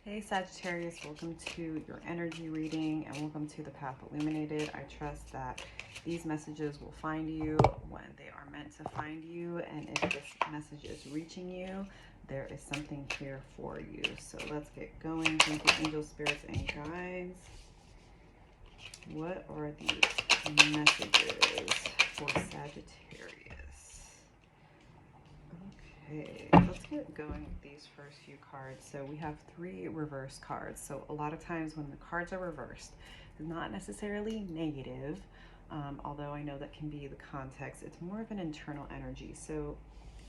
Hey Sagittarius, welcome to your energy reading and welcome to the Path Illuminated. I trust that these messages will find you when they are meant to find you, and if this message is reaching you, there is something here for you. So let's get going. Thank you, angels, spirits, and guides. What are these messages for Sagittarius? Okay, let's get going with these first few cards. So we have 3 reverse cards. So a lot of times when the cards are reversed, it's not necessarily negative, although I know that can be the context. It's more of an internal energy. So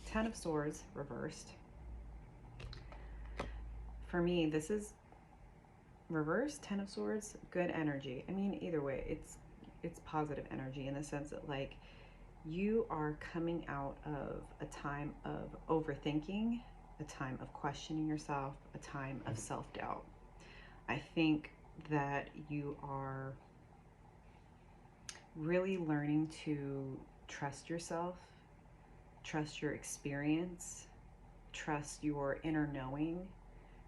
10 of Swords reversed. For me, this is reversed, 10 of Swords, good energy. I mean, either way, it's positive energy in the sense that, like, you are coming out of a time of overthinking, a time of questioning yourself, a time of self-doubt. I think that you are really learning to trust yourself, trust your experience, trust your inner knowing,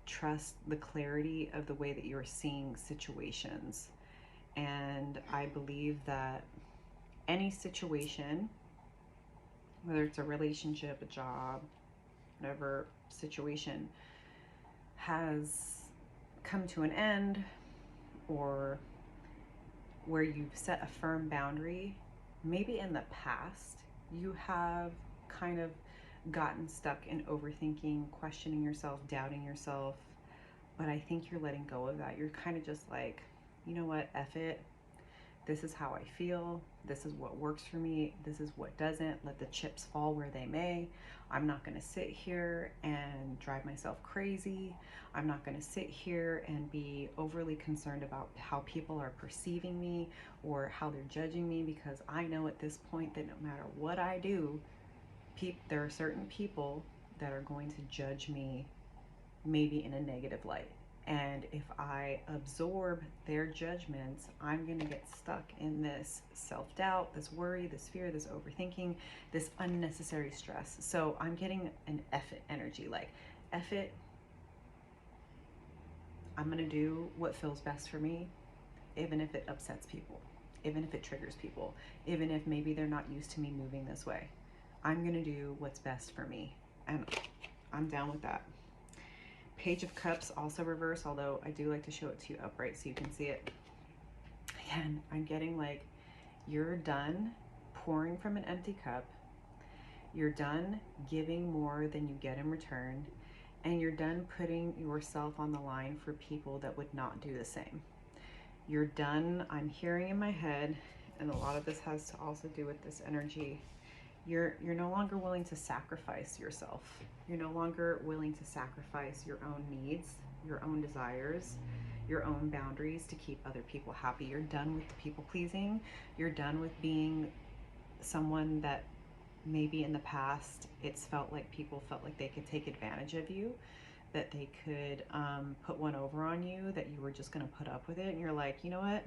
trust the clarity of the way that you're seeing situations. And I believe that any situation, whether it's a relationship, a job, whatever situation, has come to an end, or where you've set a firm boundary, maybe in the past you have kind of gotten stuck in overthinking, questioning yourself, doubting yourself. But I think you're letting go of that. You're kind of just like, you know what, F it. This is how I feel. This is what works for me. This is what doesn't. Let the chips fall where they may. I'm not going to sit here and drive myself crazy. I'm not going to sit here and be overly concerned about how people are perceiving me or how they're judging me, because I know at this point that no matter what I do, there are certain people that are going to judge me maybe in a negative light. And if I absorb their judgments, I'm going to get stuck in this self-doubt, this worry, this fear, this overthinking, this unnecessary stress. So I'm getting an F it energy, like, F it. I'm going to do what feels best for me, even if it upsets people, even if it triggers people, even if maybe they're not used to me moving this way. I'm going to do what's best for me. And I'm down with that. Page of Cups also reverse, although I do like to show it to you upright so you can see it. Again, I'm getting like, you're done pouring from an empty cup. You're done giving more than you get in return. And you're done putting yourself on the line for people that would not do the same. You're done, I'm hearing in my head, and a lot of this has to also do with this energy. You're no longer willing to sacrifice yourself. You're no longer willing to sacrifice your own needs, your own desires, your own boundaries to keep other people happy. You're done with the people pleasing. You're done with being someone that maybe in the past it's felt like people felt like they could take advantage of you, that they could put one over on you, that you were just going to put up with it. And you're like, you know what?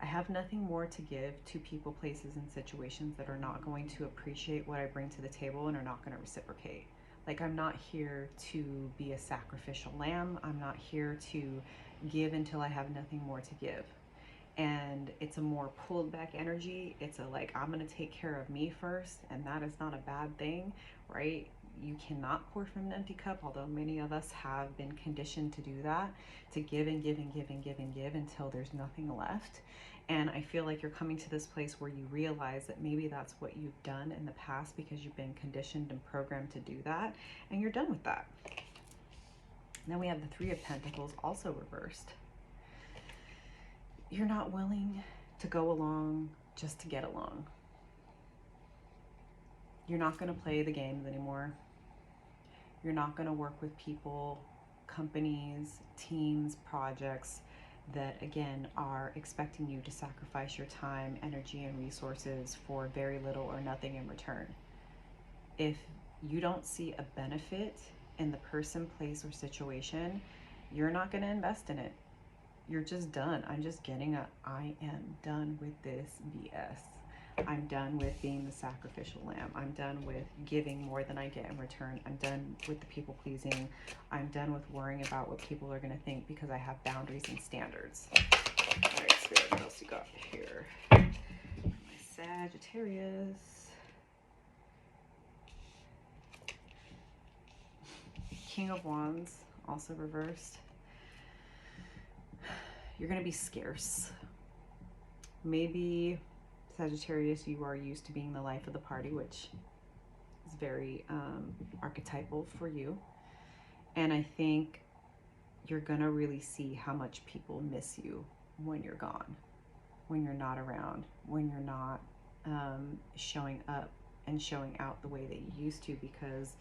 I have nothing more to give to people, places, and situations that are not going to appreciate what I bring to the table and are not going to reciprocate. Like, I'm not here to be a sacrificial lamb. I'm not here to give until I have nothing more to give. And it's a more pulled back energy. It's a, like, I'm going to take care of me first, and that is not a bad thing, right? You cannot pour from an empty cup, although many of us have been conditioned to do that, to give and give and give and give and give until there's nothing left. And I feel like you're coming to this place where you realize that maybe that's what you've done in the past because you've been conditioned and programmed to do that, and you're done with that. Then we have the Three of Pentacles also reversed. You're not willing to go along just to get along. You're not going to play the games anymore. You're not going to work with people, companies, teams, projects that, again, are expecting you to sacrifice your time, energy, and resources for very little or nothing in return. If you don't see a benefit in the person, place, or situation, you're not going to invest in it. You're just done. I'm just getting I am done with this BS. I'm done with being the sacrificial lamb. I'm done with giving more than I get in return. I'm done with the people pleasing. I'm done with worrying about what people are going to think because I have boundaries and standards. All right, Spirit, what else you got here? My Sagittarius. King of Wands, also reversed. You're going to be scarce. Maybe, Sagittarius, you are used to being the life of the party, which is very archetypal for you. And I think you're going to really see how much people miss you when you're gone, when you're not around, when you're not showing up and showing out the way that you used to, because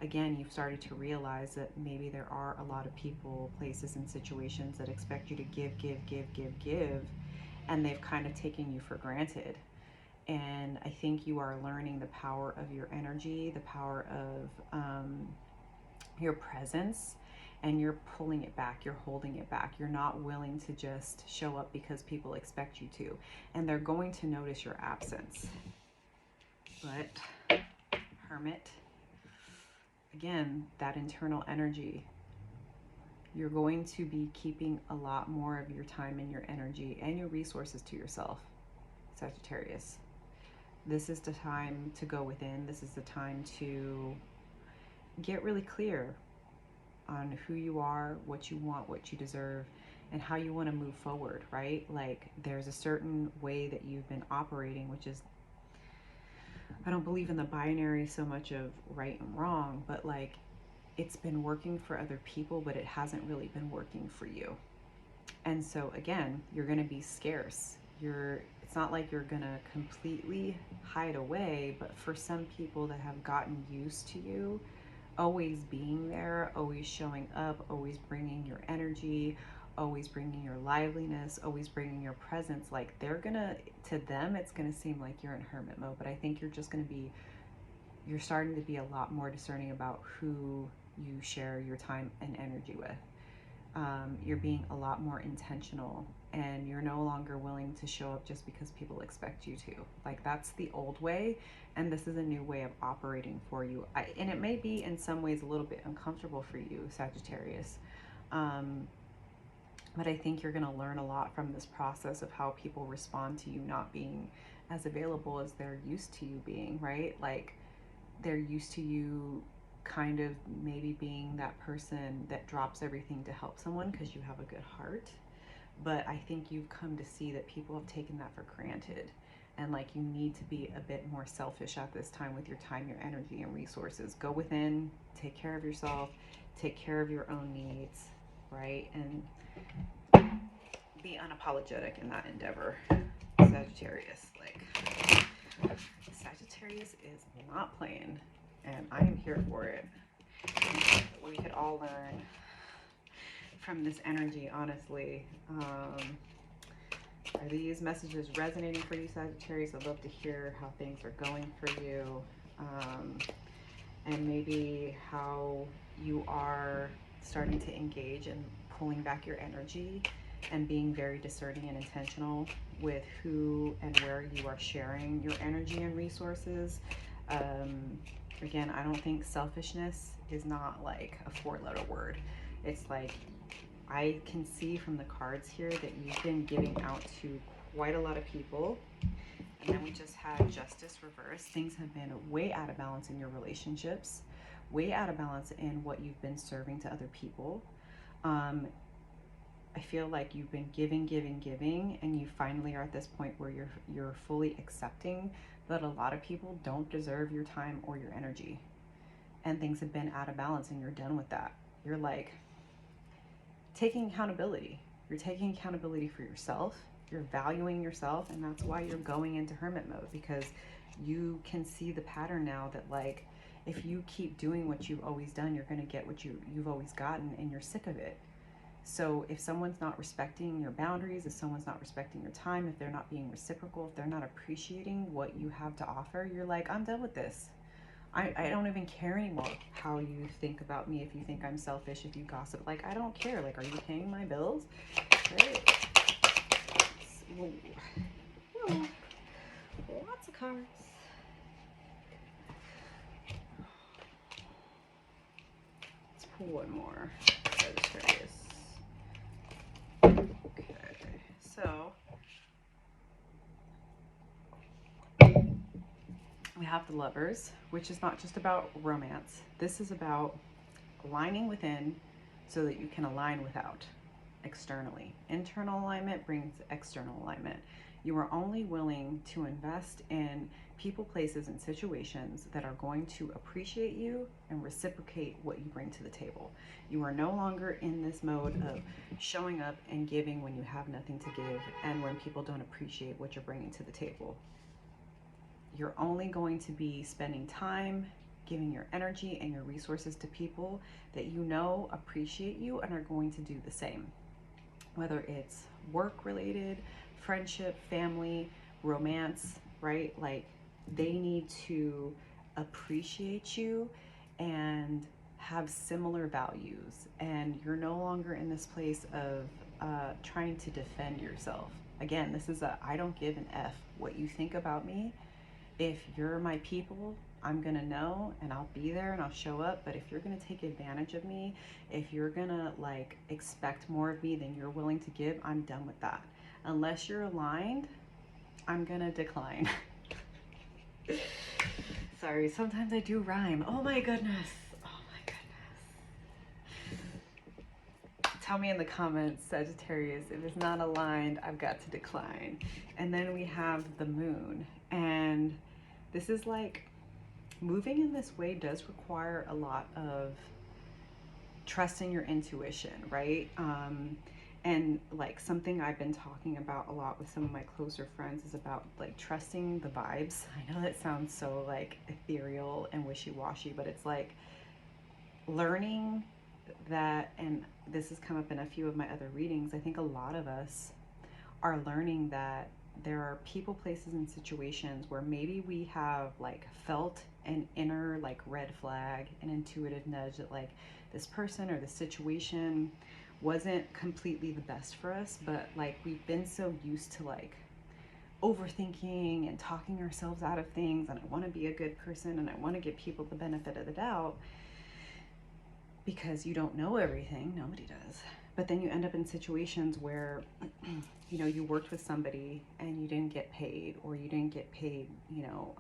again, you've started to realize that maybe there are a lot of people, places, and situations that expect you to give, and they've kind of taken you for granted. And I think you are learning the power of your energy, the power of your presence, and you're pulling it back, you're holding it back. You're not willing to just show up because people expect you to, and they're going to notice your absence. But Hermit, again, that internal energy, you're going to be keeping a lot more of your time and your energy and your resources to yourself, Sagittarius. This is the time to go within. This is the time to get really clear on who you are, what you want, what you deserve, and how you want to move forward, right? Like, there's a certain way that you've been operating, which is, I don't believe in the binary so much of right and wrong, but like, it's been working for other people, but it hasn't really been working for you. And so again, you're going to be scarce. It's not like you're going to completely hide away, but for some people that have gotten used to you always being there, always showing up, always bringing your energy, always bringing your liveliness, always bringing your presence, like, to them, it's going to seem like you're in hermit mode. But I think you're you're starting to be a lot more discerning about who you share your time and energy with. You're being a lot more intentional, and you're no longer willing to show up just because people expect you to. Like, that's the old way, and this is a new way of operating for you. And it may be in some ways a little bit uncomfortable for you, Sagittarius. But I think you're going to learn a lot from this process of how people respond to you not being as available as they're used to you being, right? Like, they're used to you kind of maybe being that person that drops everything to help someone because you have a good heart. But I think you've come to see that people have taken that for granted. And like, you need to be a bit more selfish at this time with your time, your energy, and resources. Go within, take care of yourself, take care of your own needs, right? And be unapologetic in that endeavor, Sagittarius. Like, Sagittarius is not playing, and I am here for it. We could all learn from this energy, honestly. Are these messages resonating for you, Sagittarius? I'd love to hear how things are going for you, and maybe how you are starting to engage in pulling back your energy and being very discerning and intentional with who and where you are sharing your energy and resources. Again, I don't think selfishness is not like a 4-letter word. It's like, I can see from the cards here that you've been giving out to quite a lot of people. And then we just had Justice reverse. Things have been way out of balance in your relationships, way out of balance in what you've been serving to other people. I feel like you've been giving, and you finally are at this point where you're fully accepting that a lot of people don't deserve your time or your energy. And things have been out of balance, and you're done with that. You're like taking accountability. You're taking accountability for yourself. You're valuing yourself, and that's why you're going into hermit mode, because you can see the pattern now that, like, if you keep doing what you've always done, you're going to get what you've always gotten, and you're sick of it. So if someone's not respecting your boundaries, if someone's not respecting your time, if they're not being reciprocal, if they're not appreciating what you have to offer, you're like, I'm done with this. I don't even care anymore how you think about me. If you think I'm selfish, if you gossip, like, I don't care. Like, are you paying my bills? Right? Lots of cards. Let's pull one more. Sagittarius. Okay, so we have the Lovers, which is not just about romance. This is about aligning within so that you can align without externally. Internal alignment brings external alignment. You are only willing to invest in people, places, and situations that are going to appreciate you and reciprocate what you bring to the table. You are no longer in this mode of showing up and giving when you have nothing to give and when people don't appreciate what you're bringing to the table. You're only going to be spending time giving your energy and your resources to people that you know appreciate you and are going to do the same. Whether it's work related, friendship, family, romance, right? Like they need to appreciate you and have similar values. And you're no longer in this place of trying to defend yourself. Again, this is I don't give an F what you think about me. If you're my people, I'm gonna know and I'll be there and I'll show up. But if you're gonna take advantage of me, if you're gonna like expect more of me than you're willing to give, I'm done with that. Unless you're aligned, I'm gonna decline. Sorry, sometimes I do rhyme. Oh my goodness. Oh my goodness. Tell me in the comments, Sagittarius, if it's not aligned, I've got to decline. And then we have the Moon. And this is like, moving in this way does require a lot of trusting your intuition, right? And like something I've been talking about a lot with some of my closer friends is about like trusting the vibes. I know that sounds so like ethereal and wishy-washy, but it's like learning that, and this has come up in a few of my other readings, I think a lot of us are learning that there are people, places, and situations where maybe we have like felt an inner like red flag, an intuitive nudge that like this person or the situation wasn't completely the best for us, but like we've been so used to like overthinking and talking ourselves out of things, and I want to be a good person and I want to give people the benefit of the doubt because you don't know everything. Nobody does. But then you end up in situations where you know, you worked with somebody and you didn't get paid, or you didn't get paid, you know,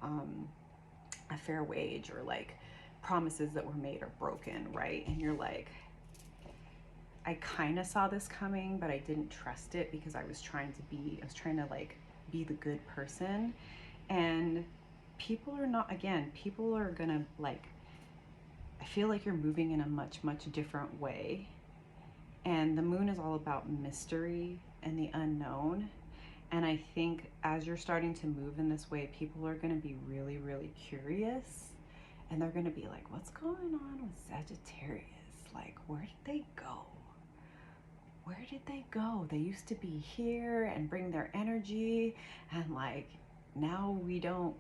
a fair wage, or like promises that were made are broken, right? And you're like, I kind of saw this coming, but I didn't trust it because I was trying to like be the good person. And people are not, again, people are gonna like, I feel like you're moving in a much, much different way. And the Moon is all about mystery and the unknown. And I think as you're starting to move in this way, people are going to be really, really curious. And they're going to be like, what's going on with Sagittarius? Like, where did they go? Where did they go? They used to be here and bring their energy. And like, now we don't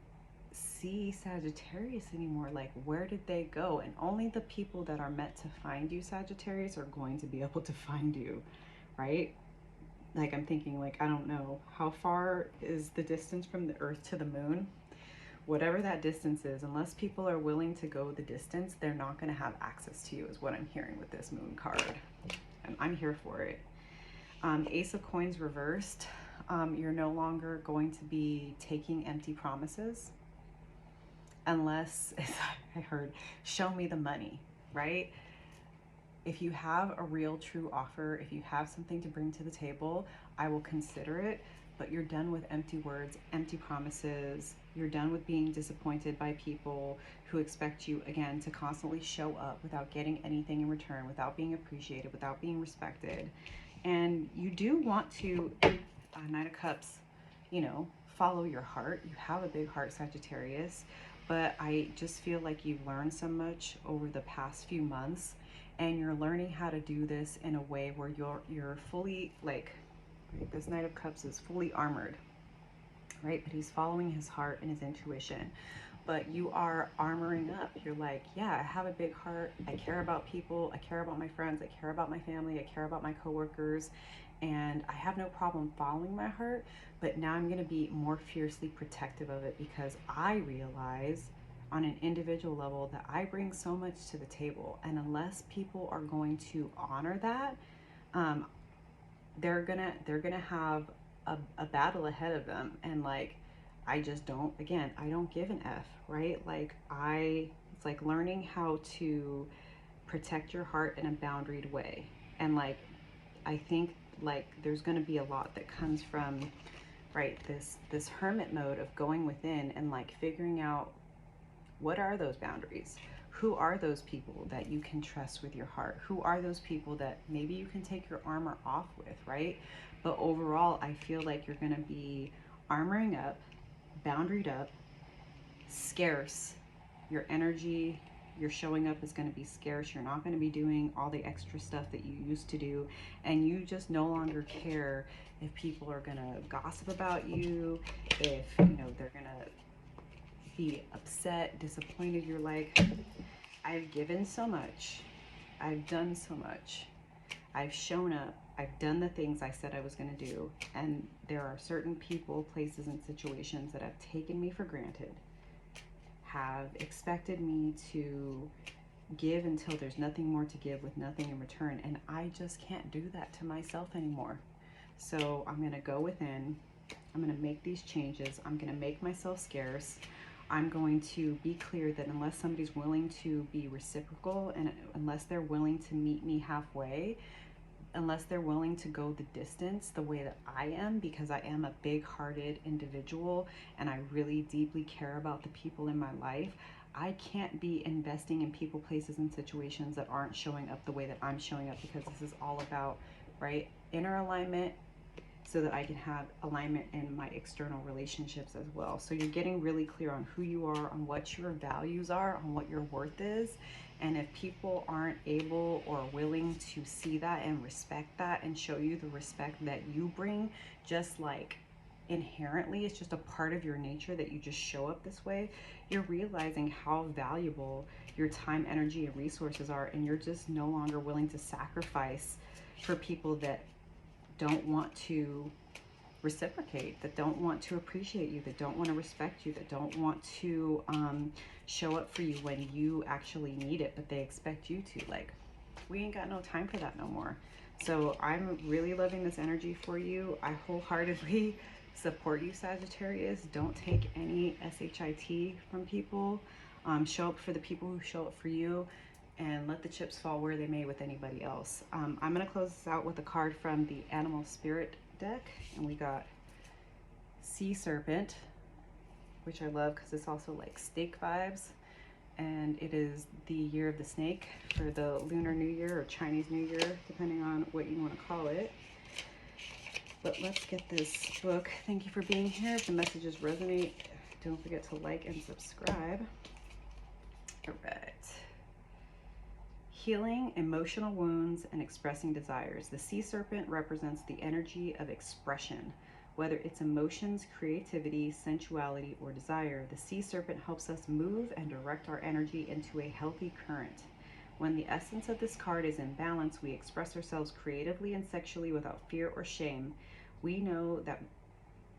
see Sagittarius anymore. Like, where did they go? And only the people that are meant to find you, Sagittarius, are going to be able to find you, right? Like, I'm thinking, like, I don't know, how far is the distance from the Earth to the Moon? Whatever that distance is, unless people are willing to go the distance, they're not going to have access to you, is what I'm hearing with this Moon card. And I'm here for it. Ace of Coins reversed. You're no longer going to be taking empty promises. Unless, as I heard, show me the money, right? If you have a real true offer, if you have something to bring to the table, I will consider it. But you're done with empty words, empty promises. You're done with being disappointed by people who expect you, again, to constantly show up without getting anything in return, without being appreciated, without being respected. And you do want to, Knight of Cups, you know, follow your heart. You have a big heart, Sagittarius. But I just feel like you've learned so much over the past few months, and you're learning how to do this in a way where you're fully, like, right, this Knight of Cups is fully armored, right? But he's following his heart and his intuition. but you are armoring up. You're like, yeah, I have a big heart. I care about people. I care about my friends. I care about my family. I care about my coworkers. And I have no problem following my heart. But now I'm going to be more fiercely protective of it because I realize on an individual level that I bring so much to the table. And unless people are going to honor that, um, they're gonna have a battle ahead of them. And like, I just don't, again, I don't give an F, right? Like, it's like learning how to protect your heart in a boundaried way. And like, I think like there's going to be a lot that comes from, right, this hermit mode of going within and like figuring out what are those boundaries. Who are those people that you can trust with your heart? Who are those people that maybe you can take your armor off with, right? But overall, I feel like you're going to be armoring up, boundaried up, scarce. Your energy, your showing up is going to be scarce. You're not going to be doing all the extra stuff that you used to do. And you just no longer care if people are going to gossip about you, if, you know, they're going to be upset, disappointed. You're like, I've given so much. I've done so much. I've shown up. I've done the things I said I was going to do. And there are certain people, places, and situations that have taken me for granted, have expected me to give until there's nothing more to give with nothing in return. And I just can't do that to myself anymore. So I'm going to go within. I'm going to make these changes. I'm going to make myself scarce. I'm going to be clear that unless somebody's willing to be reciprocal, and unless they're willing to meet me halfway, unless they're willing to go the distance the way that I am, because I am a big-hearted individual and I really deeply care about the people in my life, I can't be investing in people, places, and situations that aren't showing up the way that I'm showing up, because this is all about, right, inner alignment, so that I can have alignment in my external relationships as well. So you're getting really clear on who you are, on what your values are, on what your worth is. And if people aren't able or willing to see that and respect that and show you the respect that you bring, just like inherently, it's just a part of your nature that you just show up this way, you're realizing how valuable your time, energy, and resources are. And you're just no longer willing to sacrifice for people that don't want to reciprocate, that don't want to appreciate you, that don't want to respect you, that don't want to show up for you when you actually need it, but they expect you to. Like, we ain't got no time for that no more. So I'm really loving this energy for you. I wholeheartedly support you, Sagittarius. Don't take any SHIT from people. Show up for the people who show up for you, and let the chips fall where they may with anybody else. I'm going to close this out with a card from the Animal Spirit deck, and we got Sea Serpent, which I love because it's also like snake vibes, and it is the year of the snake for the Lunar New Year or Chinese New Year, depending on what you want to call it. But let's get this book. Thank you for being here. If the messages resonate, don't forget to like and subscribe. All right. Healing emotional wounds and expressing desires. The sea serpent represents the energy of expression. Whether it's emotions, creativity, sensuality, or desire, the sea serpent helps us move and direct our energy into a healthy current. When the essence of this card is in balance, we express ourselves creatively and sexually without fear or shame. We know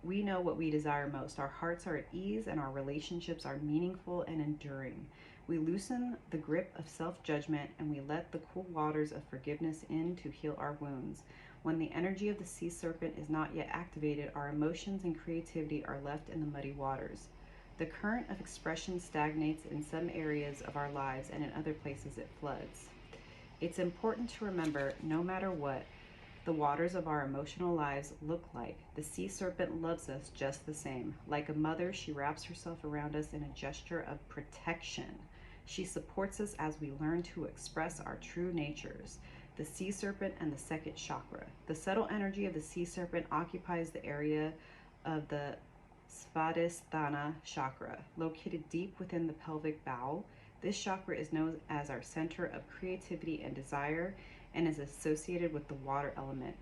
what we desire most. Our hearts are at ease and our relationships are meaningful and enduring. We loosen the grip of self-judgment and we let the cool waters of forgiveness in to heal our wounds. When the energy of the sea serpent is not yet activated, our emotions and creativity are left in the muddy waters. The current of expression stagnates in some areas of our lives, and in other places it floods. It's important to remember, no matter what the waters of our emotional lives look like, the sea serpent loves us just the same. Like a mother, she wraps herself around us in a gesture of protection. She supports us as we learn to express our true natures. The sea serpent and the second chakra. The subtle energy of the sea serpent occupies the area of the Svadhisthana chakra, located deep within the pelvic bowl. This chakra is known as our center of creativity and desire and is associated with the water element.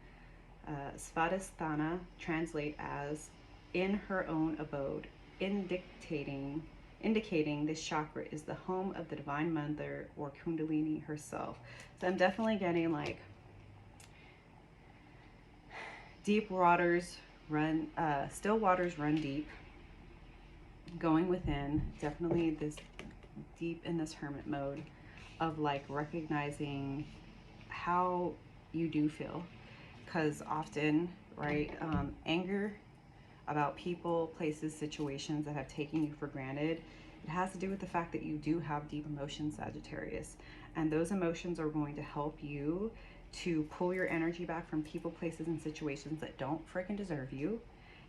Svadhisthana translate as in her own abode, indicating indicating this chakra is the home of the Divine Mother or Kundalini herself. So I'm definitely getting like deep waters run, still waters run deep, going within, definitely this deep in this hermit mode of like recognizing how you do feel. Because often, right, anger about people, places, situations that have taken you for granted, it has to do with the fact that you do have deep emotions, Sagittarius. And those emotions are going to help you to pull your energy back from people, places, and situations that don't freaking deserve you.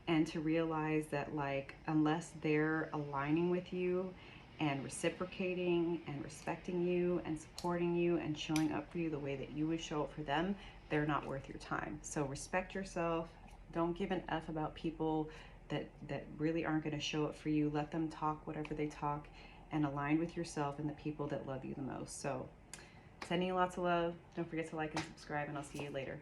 And to realize that, like, unless they're aligning with you and reciprocating and respecting you and supporting you and showing up for you the way that you would show up for them, they're not worth your time. So respect yourself. Don't give an F about people that really aren't going to show up for you. Let them talk whatever they talk, and align with yourself and the people that love you the most. So sending you lots of love. Don't forget to like and subscribe, and I'll see you later.